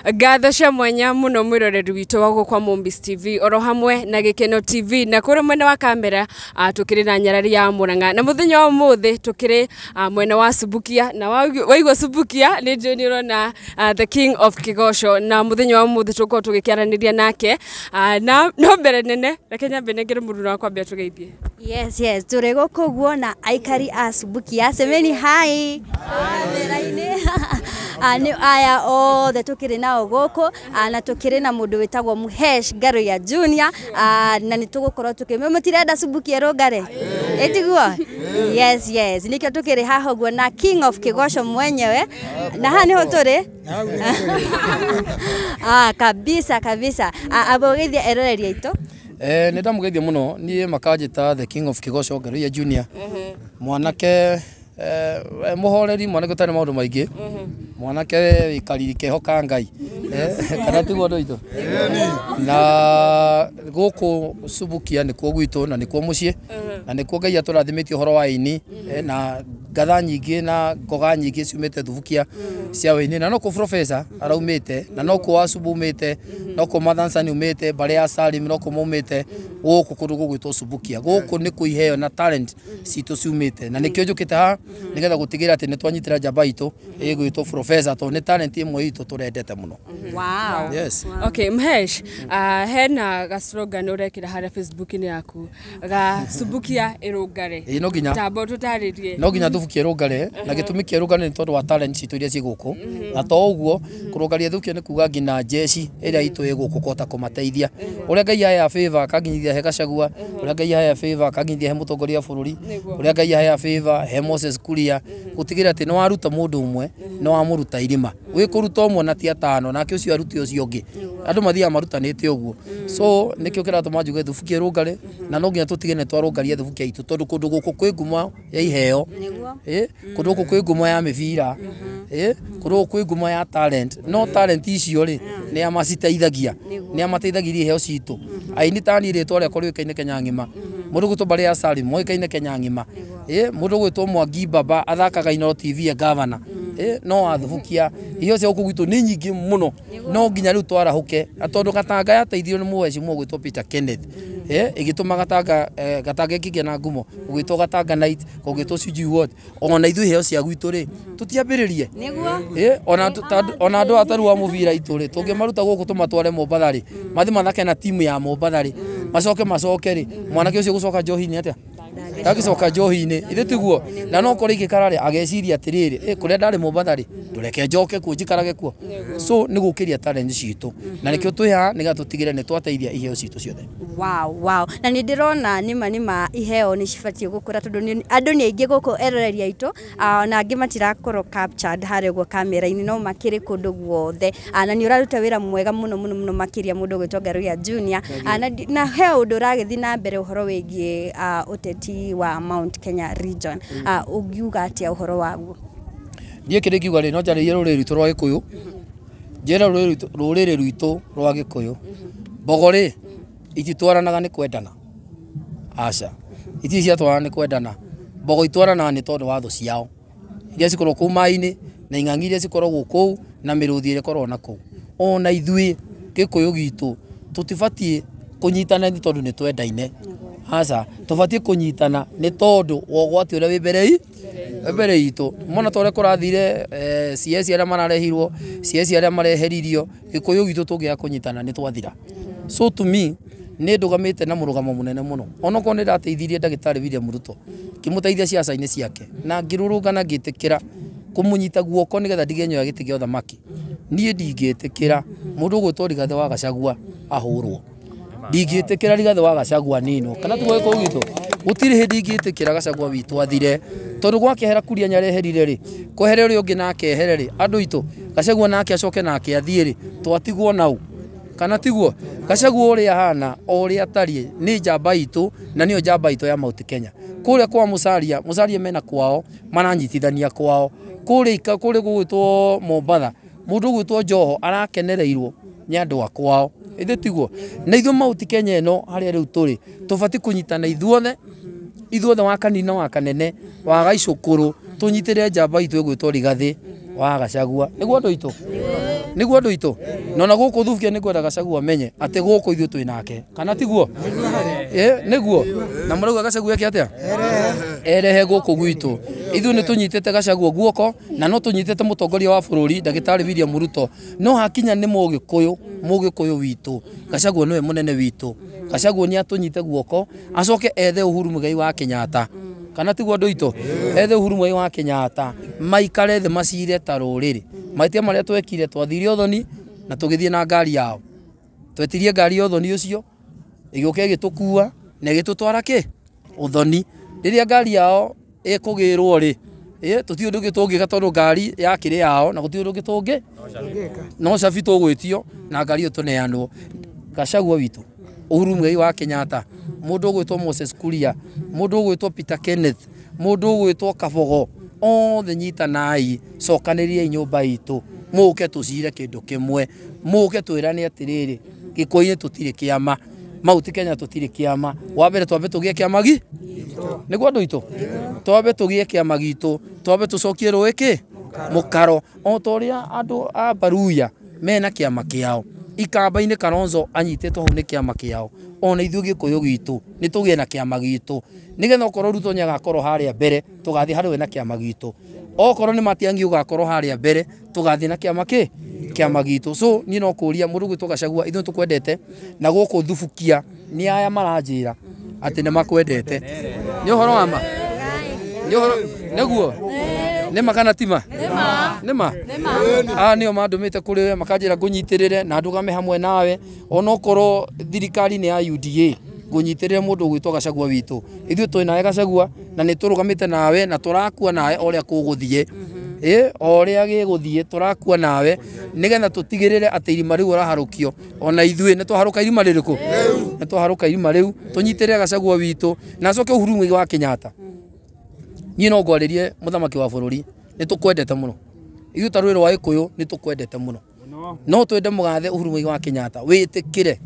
Ngatho cia mwanya muno mwiroreri witu wa gukwa Mombis TV oro hamwe na Gikeno TV na kuri mwena wa kamera tukiri na nyarari ya Murang'a na muthenya wa muthi tukiri mwena wa Subukia na waigwa Subukia ni Junior na the King of Kigosho na muthenya wa muthi tuko tugikiaraniria nake na no mbere nene reke nyambe nengere mundu na kwambia tugeithie. Yes turego koguo na aikari a Subukia semeni hi ani aya othe tukiri nao guku na tukiri na mundu witagwo Muhesh Ngaro ya Junior na nitugukorwo tukimemutirenda Subukia rogare etiguo yes nikio tukiri haho guo na King of Kigosho mwenyewe na hani hotore kabisa abogithia eroreri aito Nindamugethia muno nie makanjita the King of Kigosho Ngaro ya Junior mwanake muhoreri mwanake tani maundu maingi mwanake wikariri kehoka Ngai kana tiguo ndoito na guku Subukia ni kuo gwitu na ni kuo mucie na ni kuo Ngai aturathimitie horo wa ini na ngatha nyingi na ngoga nyingi ciumite Subukia cia wini na no ku professor araumite na no ku Asubu umite no ku Mathansani umite bare ya Salim no ku mumite guku kundu gugwitwo Subukia guku ni kuiheo na talent citu ciumite na nikio njukite ha nigetha gutigira ati ni twanyitira njamba itu igwitwo professor to ni talent imwe itu turendete muno. Wow. Yes. Okay, Muhesh, hena ga slogan urekira hara Facebook ni yaku ga Subukia irugare. No ginya. Tambo tutaririe. No ginya Subukia irugare na gitumi kia irugare ni tondu wa talent citu iria ci guku. Na to uguo kurugaria Subukia ni kuga ngina jeshi iria itu iguku kota kumateithia. Uria Ngai aya favor kaginyithia he Gachagua, uria Ngai aya favor kaginyithia he mutongoria bururi, uria Ngai aya favor he Moses Kuria gutigira ati no waruta mundu umwe no wamuruta irima. Wi kuruta umwe na ti atano na ucio aruti ucio ungi andu mathia marutanite uguo so nikio kiratuma njuge Subukia irugare na no nginya tutigene twarungaria Subukia itu tondu kundu guku kwi ngumo ya iheo kundu guku kwi ngumo ya mivira kundu guku kwi ngumo ya talent no talent icio ri ni amaciteithagia ni amateithagiria iheo citu aini tani ri tware korwo kaine Kenya ngima mundu gwitwo bare ya Salim moikaine Kenya ngima mundu gwitwo Mwangi Baba athakaga Ino TV ya governor no Subukia iyo cia kugwitu ni nyingi muno no nginya riu twarahuke atondu gatanga yateithio ni muhecimu gwitwo Peter Kenneth igituma gatanga kigia na ngumo gwitwo gatanga night gwitwo Suji Ward ona ithu heo cia gwitu ri tutiambiririe ona andu ataru wa muvira itu ri tungimaruta guku tumatware Mombatha ri mathi mathake na timu ya Mombatha ri macoke ri mwanake ucio gucoka Njohi-ini atia agicoka Njohi-ini ithe tiguo na no kore igikarari ageciria atiriri kuria ndari Mombatha ri ndureke njoke ku njikarage kuo so ni gukiria talent citu na nikio twiha niga tutigire ni twateithia iheo citu ciothe. Wow na ni ndirona nima iheo ni cibatie gukura tondu andu ni aingi guku eroreria itu na angi matirakorwo captured hare go kamera-ini no makiri kundu guothe na ni uraruta wira mwega muno makiria mundu gwitwo Ngaro ya Junior na heo undu uragithi na mbere uhoro wigie uteti wa Mount Kenya region ugiuga atia uhoro waguo nie kiri kiuga ri no njaririe ruriri rwitu rwa Gikuyu njera ruriri rwitu rwa Gikuyu mbogori ititwaranaga ni kwendana aca iti ciatwarana ni kwendana mbogo itwaranaga ni tondu wa thu ciao iria cikorwo kuu mai-ini na ing'ang'i iria cikoragwo kuu na miruthi iria ikoragwo na kuu ona ithui Gikuyu gitu tutibatie kunyitana ni tondu ni twendaine aca tubatie kunyitana ni tondu wogwati uria wi mbere itu mona tore kurathire CS aria mararehirwo CS aria mareheririo Gikuyu gitu tungia kunyitana ni twathira so to me ni ndugamite na murugamo munene muno ono ko ni ndateithirie ndagitari William Ruto kimuteithia ciaca-ini ciake na ngirurungana ngitikira kumunyita guoko nigetha ndigenyo giti gya uthamaki nie ndingitikira mundu gwitwo Rigathi wa Gachagua ahurwo ndingitikira Rigathi wa Gachagua nino kana tuwe ko gitu gutiri hindi ingitikira Gachagua witu athire tondu gwakehera Kuria nyareherire ri kwehere uri ungi nake ehere ri andu itu Gachagua nake acoke nake athie ri twatigwo nau kana tiguo Gachagua uria hana uria tari ni njamba itu na niyo njamba itu ya Mount Kenya kuria kwa Musalia mena kwao mananyitithania kwao kuria gugwitwo Mombatha mundu gwitwo Joho arakenereirwo ni andu akwao ithe tiguo na ithu Mount Kenya eno haria riu turi tubati kunyitana ithuothe wa kanina wa kanene wa gaicukuru tunyitire njamba itu gwitwo Rigathi wa Gachagua niguo andu itu niguo andu itu nona guku thubukia ni kwenda Gachagua amenye ati guku ithu twi nake kana tiguo niguo na murauga Gachagua eke atia erehe guku gwitu ithu ni tunyitete Gachagua guoko na no tunyitete mutongoria wa bururi Ndagitari William Ruto no hakinya ni mugikuyu witu Gachagua niwe munene witu Gachagua ni atunyite guoko acoke ethe Uhuru Muigai wa Kenyatta kana tiguo andu itu ethe Uhuru Muigai wa Kenyatta maikare the macire ta ruriri maitia maria twekire twathire Uthoni na tugithie na ngari yao twetirie ngari Uthoni ucio igioke gitukua na gitutwara ki Uthoni riria ngari yao ikugirwo ri tuti undu gitungika tondu ngari yakire yao na guti undu gitungi no cabi tugwitio na ngari iyo tuneanwo Gachagua witu Uhuru Muigai wa Kenyatta mundu ugwitwo Moses Kuria mundu ugwitwo Peter Kenneth mundu ugwitwo Kabogo othe nyitanai cokaniriai nyumba itu muke tucire kindu kimwe muke twirane atiriri gikoini tutire kiama mauti Kenya tutire kiama wa mbere twambe tugie kiama niguo andu itu twambe tugie kiama gitu twambe tucokie ruiki mukaro o toria andu a Baruya mena kiama kiao ikamba-ini Kalonzo anyitĩtwo hau nĩ kĩama kĩao ona ithuĩ Gĩkũyũ gitu nĩ tũgĩe na kĩama gitu nĩgetha okorwo Ruto nĩagakorwo harĩa mbere tũgathiĩ harĩ we na kĩama gitu okorwo nĩ Matiang'i ũgakorwo harĩa mbere tũgathiĩ na kĩama gitu so niĩ no kũria mũndũ gwĩtwo Gachagua ithuĩ tũkwendete na gũkũ thubukia nĩ aya maranjĩra atĩ nĩ makwendete nĩ ũhoro wa ma nĩguo nĩma kana tima nĩma nĩo mandũmĩte kũrĩ we makanjĩra ngũnyitĩrĩre na ndũgame hamwe nawe ona okorwo thirikari nĩ ya UDA ngũnyitĩrĩre mũndũ gwĩtwo Gachagua witũ ithuĩ twĩ nawe Gachagua na nĩ tũrũgamĩte nawe na tũrakua nawe ũrĩa kũgũthiĩ ũrĩa gĩgũthiĩ tũrakua nawe nĩgetha tũtigĩrĩre atĩ irima rĩu ũraharũkio ona ithuĩ nĩ twaharũka irima rĩrĩkũ nĩ twaharũka irima rĩu tũnyitĩrĩre Gachagua witũ na acoke Uhuru Muigai wa Kenyatta niĩ no ngwarĩrie mũthamaki wa bũrũri nĩ tũkwendete mũno ithuĩ ta rwĩrĩ rwa Gĩkũyũ nĩ tũkwendete mũno no twende mũgathe Uhuru Muigai wa Kenyatta wĩtĩkĩre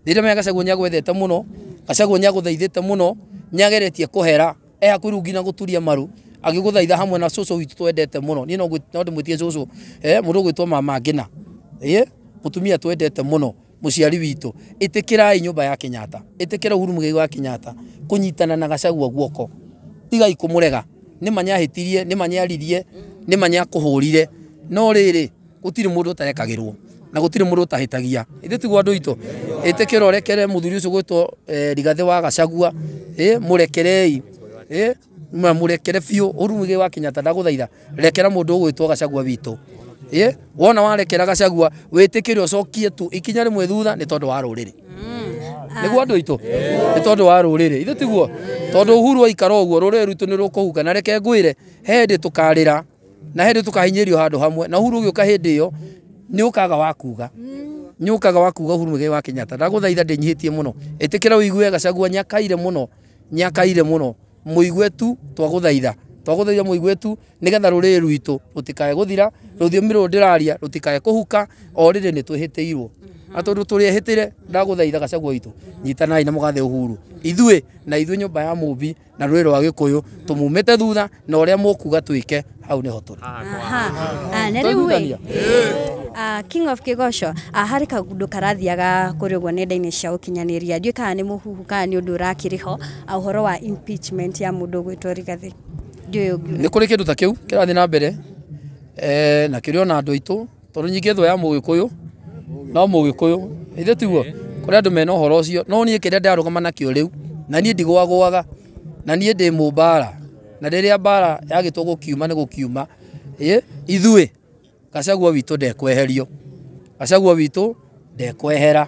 rĩrĩa mega Gachagua nĩagwethete mũno Gachagua nĩagũthaithĩte mũno nĩageretie kũhera hakuhĩ rĩu nginya gũturia maru agĩgũthaitha hamwe na cũcũ witũ twendete mũno niĩ no ndĩmwĩtie cũcũ mũndũ gwĩtwo Mama Ngina mũtumia twendete mũno mũciari witũ ĩtĩkĩrai nyũmba ya Kenyatta ĩtĩkĩra Uhuru Muigai wa Kenyatta kũnyitana na Gachagua guoko tigai kumurega ni manyahitirie ni manyaririe ni manyakũhũrire no rĩrĩ gũtirĩ mũndũ ũtarekagĩrwo na gũtirĩ mũndũ ũtahĩtagia ithuĩ tiguo andũ itũ ĩtĩkĩra ũrekere mũthuri ũcio gwĩtwo Rigathĩ wa Gachagua mũrekerei mũrekere biũ Uhuru Muigai wa Kenyatta ndagũthaitha rekera mũndũ ũgwĩtwo Gachagua witũ wona warekera Gachagua wĩtĩkĩre ũcokie tu ikinya rĩmwe thutha nĩ tondũ wa rũrĩrĩ niguo andu itu ni tondu wa ruriri ithu tiguo tondu Uhuru aikara uguo ruriri rutu ni rukuhuka na reke ngwire hindi tukarira na hindi tukahinyirio handu hamwe na Uhuru ugiuka hindi iyo ni ukaga wakuga Uhuru Muigai wa Kenyatta ndaguthaitha ndinyihitie muno itikira uigue Gachagua nyakaire muno muigue tu twaguthaitha muigue tu nigetha ruriri rwitu rutikae guthira ruthiomi ru ndiraria rutikae kuhuka o riri ni twihitiirwo atondu turiehitire ndaguthaitha Gachagua witu nyitanai na mugathe Uhuru ithuĩ nyũmba ya mũmbi na rũrĩrĩ rwa Gĩkũyũ tũmumĩte thutha na ũrĩa mũkuga twĩke hau nĩho tũrĩ na rĩu King of Kĩgoco harĩ kaũndũ karathiaga kũrĩ ũguo nenda-inĩ cia ũkinyanĩria ndiũĩ kana nĩ mũhuhu kana nĩ ũndũ ũrakĩrĩ ho ũhoro wa impeachment ya mũndũ gwĩtwo Rigathĩ nĩ kũrĩ kĩndũ ta kĩu kĩrathiĩ na mbere na kĩrĩ ona andũ aitũ tondũ nyingĩ thũ ya Mũgĩkũyũ no Mũgĩkũyũ ithuĩ tiguo kũrĩ andũ mena ũhoro ũcio no niĩ kĩrĩa ndarũgama nakĩo rĩu na niĩ ndigwagwaga na niĩ ndĩ mũmbara na rĩrĩa mbara yagĩtwo gũkiuma nĩ gũkiuma ithuĩ Gachagua witũ ndekweherio Gachagua witũ ndekwehera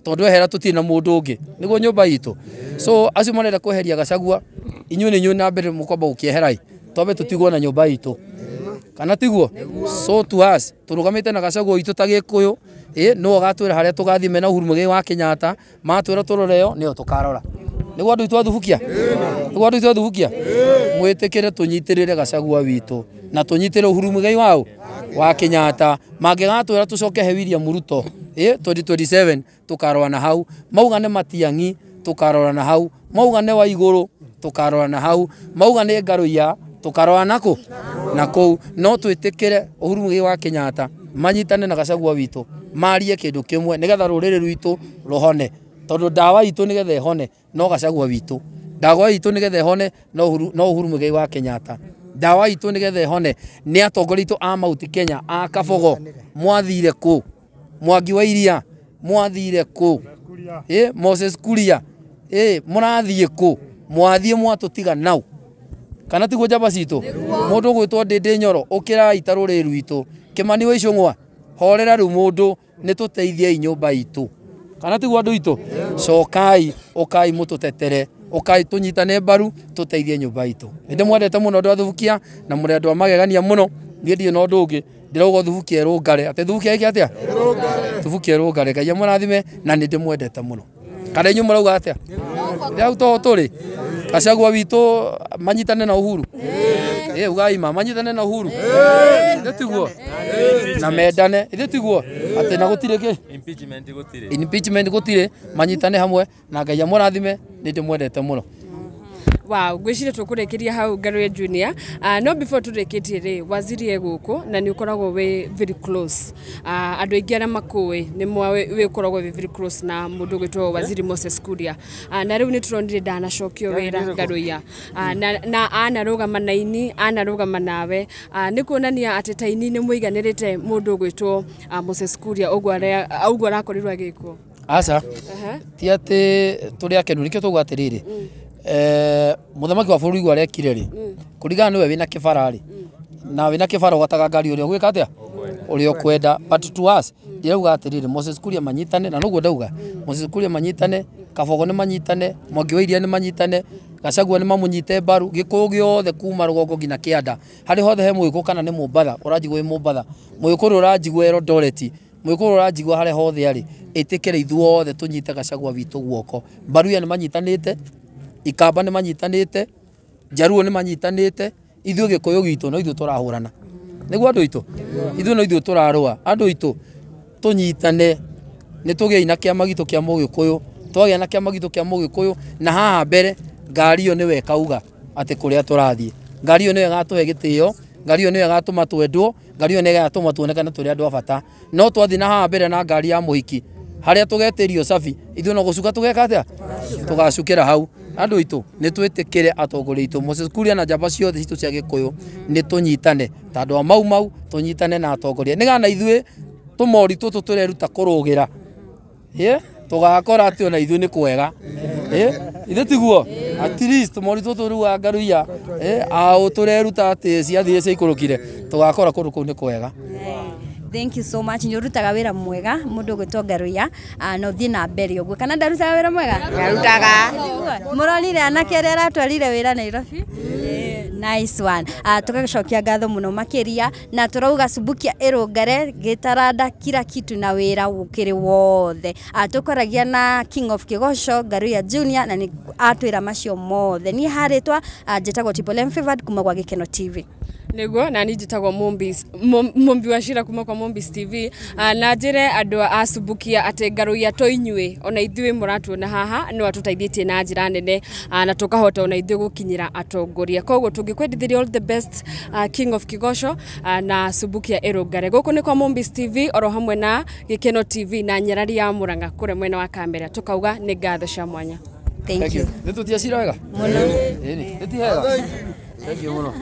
tondu ehera tutirĩ na mũndũ ũngĩ nĩguo nyũmba itũ so acio marenda kweheria Gachagua inyuĩ nĩ inyuĩ na mbere mũkwamba gũkĩeherai twambe tũtigwo na nyũmba itũ kana tiguo so to us turugamite na Gachagua witũ ta Gĩkũyũ no gatwĩra harĩa tũgathiĩ mena Uhuru Muigai wa Kenyatta matwĩra tũroreo nĩo tũkarora nĩguo andũ itũ athubukia mwĩtĩkĩre tũnyitĩrĩre Gachagua witũ na tũnyitĩrĩre Uhuru Muigai wa Kenyatta mangĩgatwĩra tũcoke he William Ruto 2027 tũkarora na hau mauga nĩ Matiang'i tũkarora na hau mauga nĩ Waigũrũ tũkarora na hau mauga nĩ Ngarũiya tũkarora na kũu no twĩtĩkĩre Uhuru Muigai wa Kenyatta manyitane na Gachagua witũ marie kĩndũ kĩmwe nĩgetha rũrĩrĩ rwitũ rũhone, tondũ ndawa itũ nĩgetha ĩhone no Gachagua witũ, ndawa itũ nĩgetha ĩhone no Uhuru Muigai wa Kenyatta, ndawa itũ nĩgetha ĩhone nĩ atongoria itũ a Mount Kenya a Kabogo. Mwathire kũ? Mwangi wa Iria mwathire kũ? Moses Kuria mũrathiĩ kũ? Mwathiĩ mwatũtiga nau kana tiguo njamba citũ? Mũndũ gwĩtwo Ndĩndĩ Nyoro ũkĩrai ta rũrĩrĩ rwitũ, Kĩmani wa Icũng'wa horera rĩu mũndũ nĩ tũteithiei nyũmba itũ, kana tiguo andũ itũ? Cokai ũkai mũtũtetere, ũkai tũnyitane mbaru tũteithie nyũmba itũ. Nĩ mwendete mũno andũ a Thubukia na mũrĩ andũ a magegania mũno, niĩ ndirĩ na ũndũ ũngĩ ndĩrauga Thubukia ĩrũngare, atĩ Thubukia ĩkĩ atĩa? Thubukia ĩrũngare. Ngai amũrathime na nĩ ndĩmwendete mũno. Kana inyuĩ mũrauga atĩa? Rĩu to tũrĩ Gachagua witũ manyitane na Uhuru, ugai manyitane na Uhuru, tiguo na mendane, tiguo atĩ na gũtirĩ kĩ impeachment gũtirĩ, manyitane hamwe na Ngai amũrathime, nĩ ndĩmwendete mũno. Wow, gwĩciria tũkũrĩkĩria hau Ngaruya Junior. No before tũrĩkĩtie rĩ, waziri e gũkũ na nĩ ũkoragwo wĩ very close. Andũ aingĩ arĩa makũĩ nĩ wĩ ũkoragwo wĩ very close na mũndũ gwĩtwo Waziri Moses Kuria. Na rĩu nĩ tũronire ndanacokio wĩra Ngaruya. Na anarũgama na ini, anarũgama nawe. Nĩ kuonania atĩ ta ini nĩ mũiganĩrĩte mũndũ gwĩtwo Moses Kuria ũguo arakorirwo agĩkwo. Aca, ti atĩ tũrĩ akenu, nĩkĩo tũgwa atĩrĩrĩ. Mũthamaki wa bũrũri gwarekire rĩ, kũringana nĩwe wĩna kĩbara rĩ, na wĩna kĩbara ũgataga ngari ũrĩa gwĩka atĩa ũrĩa ũkwenda, but to us ndirauga atĩrĩrĩ Moses Kuria manyitane, na nũguo ndauga Moses Kuria manyitane, Kabogo nĩ manyitane, Mwangi wa Iria nĩ manyitane, Gachagua nĩ mamũnyite mbaru, Gĩkũyũ gĩothe kuma rũgongo nginya kĩanda, harĩ hothe he Mũgĩkũyũ kana nĩ Mũmbatha ũranjigua wĩ Mũmbatha, Mũgĩkũyũ ũranjigua Eldoret, Mũgĩkũyũ ũranjigua harĩa hothe arĩ, ĩtĩkĩre ithuothe tũnyite Gachagua witũ guoko. Mbaruya nĩ manyitanĩte, Ikamba nĩ manyitanĩte, Jaruo nĩ manyitanĩte, ithuĩ Gĩkũyũ gitũ no ithuĩ tũrahũrana, nĩguo andũ itũ, ithuĩ no ithuĩ tũrarũa, andũ itũ tũnyitane, nĩ tũgĩei na kĩama gitũ kĩa Mũgĩkũyũ, twagĩa na kĩama gitũ kĩa Mũgĩkũyũ, na haha mbere ngari ĩyo nĩwe kauga atĩ kũrĩa tũrathiĩ, ngari ĩyo nĩwe ĩgatũhe gĩtĩo, ngari ĩyo nĩwe ĩgatũma twendwo, ngari ĩyo nĩwe ĩgatũma tuonekane tũrĩ andũ a bata, no twathiĩ na haha mbere na ngari ya mũhiki harĩa tũgetĩrio cabi, ithuĩ no gũcuka tũgeka atĩa? Tũgacukĩra hau. Andũ itũ nĩ twĩtĩkĩre atongoria itũ Moses Kuria na njamba ciothe citũ cia Gĩkũyũ nĩ tũnyitane, ta andũ a mau tũnyitane na atongoria, nĩgetha ithuĩ tũmori tũtũ tũreruta kũrũgĩra, tũgakora atĩ ona ithuĩ nĩ kwega, ithe tiguo, at least tũmori tũtũ rĩu a Ngaruya tũreruta atĩ ciathiĩ ciaikũrũkire, tũgakora kũndũ kũu nĩ kwega. Thank you so much. Nĩ ũrutaga wĩra mwega mũndũ gwĩtwo Ngaruya, na ũthiĩ na mbere ũguo. Kana ndarutaga wĩra mwega? Ndarutaga. Mũronire anake arĩa aratwarire wĩra Nairobi? Nice one. Tũgacokia ngatho mũno makĩria na tũrauga Subukia ĩrũngare gĩtaranda kila kitu na wĩra ũkĩrĩ wothe. Tũkoragia na King of Kĩgoco Ngaruya Junior na nĩ atwĩra macio mothe. Niĩ harĩtwa njĩtagwo Triple M Favored kuma gwa Gĩkeno TV. Nĩguo na niĩ njĩtagwo Mũmbi wa Cira kuma kwa Mũmbis TV, na njĩre andũ a Subukia atĩ Ngaruya to inyuĩ ona ithuĩ mũratuona haha no atũteithĩtie na njĩra nene na tũkahota ona ithuĩ gũkinyĩra atongoria. Koguo tũngĩkwendithĩria all the best King of Kĩgoco na Subukia ĩrũngare. Gũkũ nĩ kwa Mũmbis TV oro hamwe na Gĩkeno TV na Nyarari ya Mũrang'a kũrĩa mwena wa kamera. Tukauga nĩ ngatho cia mwanya. Thank you. Nĩ tũtia cira wega? Mũno. Nĩ ti hega. Thank you mũno.